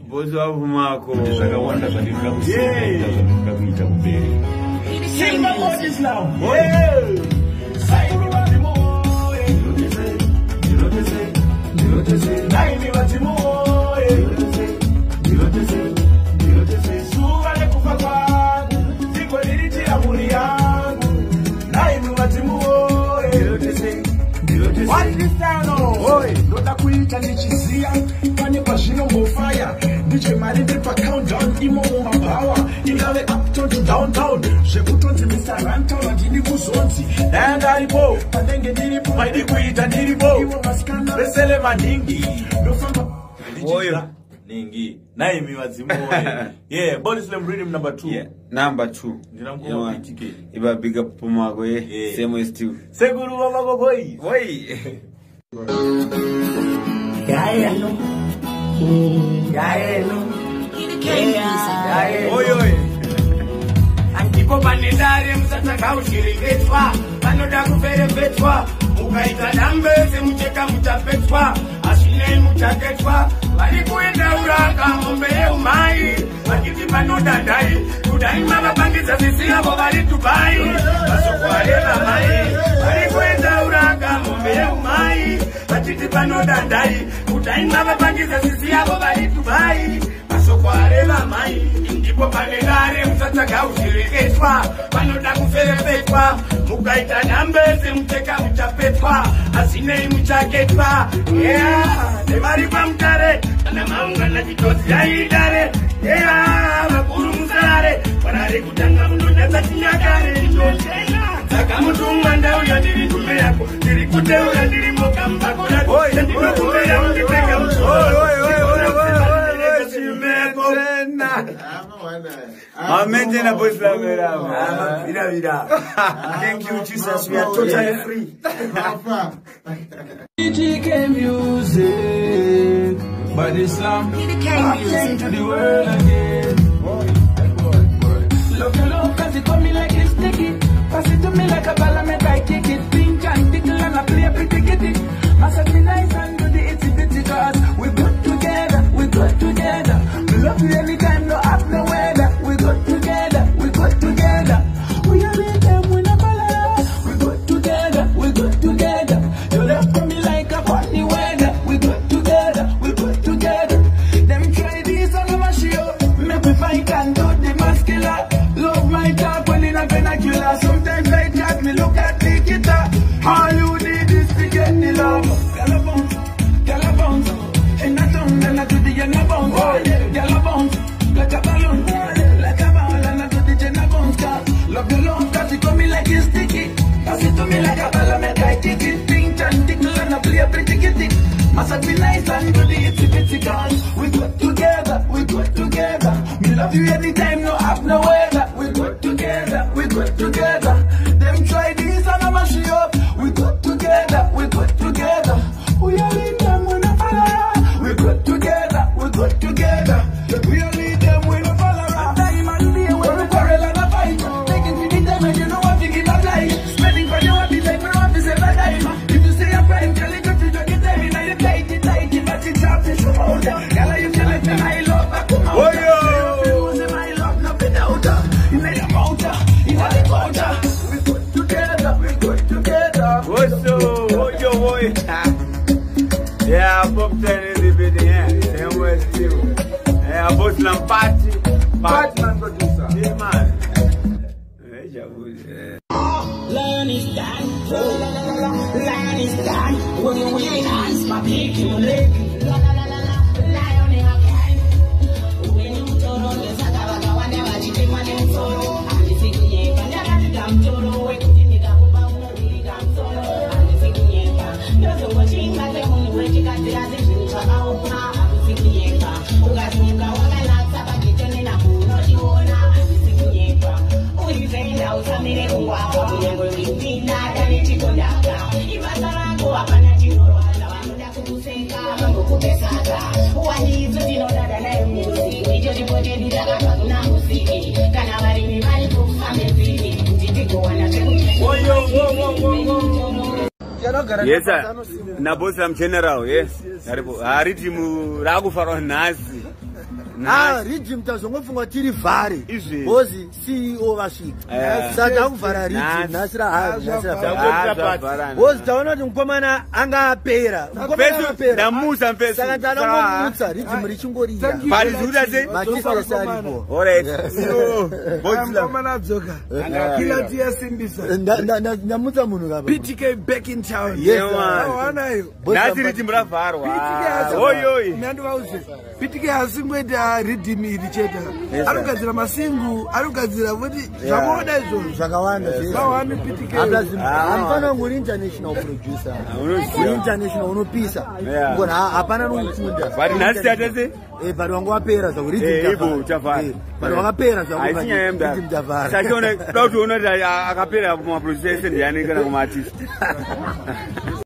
Bozo wapu mako. Wanda katika kuita mbele. Silver bodies now. What is down on? Don't quit and nichizia. Pani pashino mo fire. DJ Mari Depa countdown. Imo my power. Ilave uptown to downtown. Shekutonzi Mr. Rantown. Ajini kuzonzi. Danda ripo. Padenge diripo. Maidi kuita diripo. Iwo maskana. Besele maningi. Oyo. Ningi. Naimi wazimu. Yeah. Body Slam Rhythm number 2. Yeah. Number 2. Ndinamkuwa PTK. Iba big up Pumago eh. Same as still. Seguru wamago boy. Boy. Yaelo. Oyo. Antipo banedare msata kaushiriketwa. Banoda kuferefetwa. Mukaita dambe se mcheka mutapetwa. Ashine mutaketwa. Bali kuenda uraka mombe umai. Bakiti banoda dai. Kudai mama bangiza sisi hapo bali Dubai. Basokwa hela mai. Bali kuenda uraka mombe umai. Bakiti banoda dai. Kudai mama bangiza sisi hapo bali Dubai. Basokwa hela mai. Ndipo banedare msata kaushiriketwa. Banoda kuferefetwa. Mukaita dambe se mcheka mutapetwa. Ashine mutaketwa. Yeah. Demari kwa mtare. Kana maunga na jitozi ya idare. Yeah, makuru mzare. Parare kutanga mndo neza chinyakare. Saka mtu mwanda uya diri kume yako. Diri kute uya diri moka mbako yako. Diri kume ya mkipeka mtu. Amen na Boy Slam Vida. Thank you Jesus, we are totally free. PTK music, Body Slam, back to the world again. Love your love cause it come me like it's sticky. Pass it to me like a ball and make I kick it. Pinch and tickle and I play pretty kitty. Massage me nice and do the itty bitty cause we good together, we good together. We love you anytime, no up, no weather. We good together, we good together. We are with them, we never lie. We good together, we good together. You left for me like a funny weather. We good together, we good together. Them try this on the machine. Make me fight and do the muscular. Love my talk when in a vernacular. Sometimes I chat me look at the guitar. All you need is to get the love. Gala bounce, and I don't and I do the Jenna bounce. Gala bounce, like a balloon, like a ball and I do the Jenna bounce. Love your love cause it come me like it's sticky. Pass it to me like a ball and make I kick it. Pinch and tickle and I play pretty kitty. Massage me nice and do the itty bitty cause we good together, we good together. Me love you anytime, no up, no weather. We good together, we good together. Them try this and I mash it up. We good together, we good together. We are lead them, we no follow. We good together, we good together. We are lead them, we no follow. Time and day when we quarrel and a fight. Taking to the time and you know what to give a life. Spending for you what is like me want to save a time. If you say a friend, tell it if you don't get time. Now you tight, but it's up to show out. Girl, you feel like I love her, come out. You say my love, no better out. You made a mountain, you want it out. We good together, we good together. What's up? Yo, boy. Yeah, Pop 10 is the building here. Same way still. Yeah, Boy Slam party. Batman producer. Yeah, man. Learn is done. Learn is done. When you win, hands, my pick, you lick. Lie on your guy. When you turn on the Sakawaga, whenever you take my name solo. And the Sikuye, and the damn Toro, we could in the Gabuba, we damn solo. And the Sikuye, you're so watching my family, where you got the other things about now. And the Sikuye, who got me the one I like, Sabaki, turning up, not you on now. And the Sikuye, who you say now, something in wow, we never be not any chicken down. If I start go up and at you, I know that you say, I'm going to Sata. Who I need to know that I am music. We just put it in the now, see. Can I marry me? My book, I'm a baby. Did you go and I Yes, Nabosam General, yes. Rhythm Ragufaron Nazi. Rhythm tazongofungwa tiri vhari bozi CEO vasvika saka akuvhara rhythm nasira bozi taona kuti mukomana anga apera ndamusa mpesa saka ndanongomutsa rhythm richingorira parizura se machisa aripo alright mukomana adzoka kila tia simbisa ndamutsa munhu kapa PTK back in town yes wanayo nasi rhythm ravharwa oyoyi ndandivauze PTK asingweta rhythm iri cheta arikugadzira masingu arikugadzira kuti zvamoda izvozvo zvakawanda zvawani PTK hapana uri international producer uri international unopisa ngona hapana nokukunda but nhasi tatese but wangu wapera zvakurhythm but wakapera zvakurhythm tavhara sachiona kuda kuti ona kuti akapera kumaproducer ndiani kana kumaartist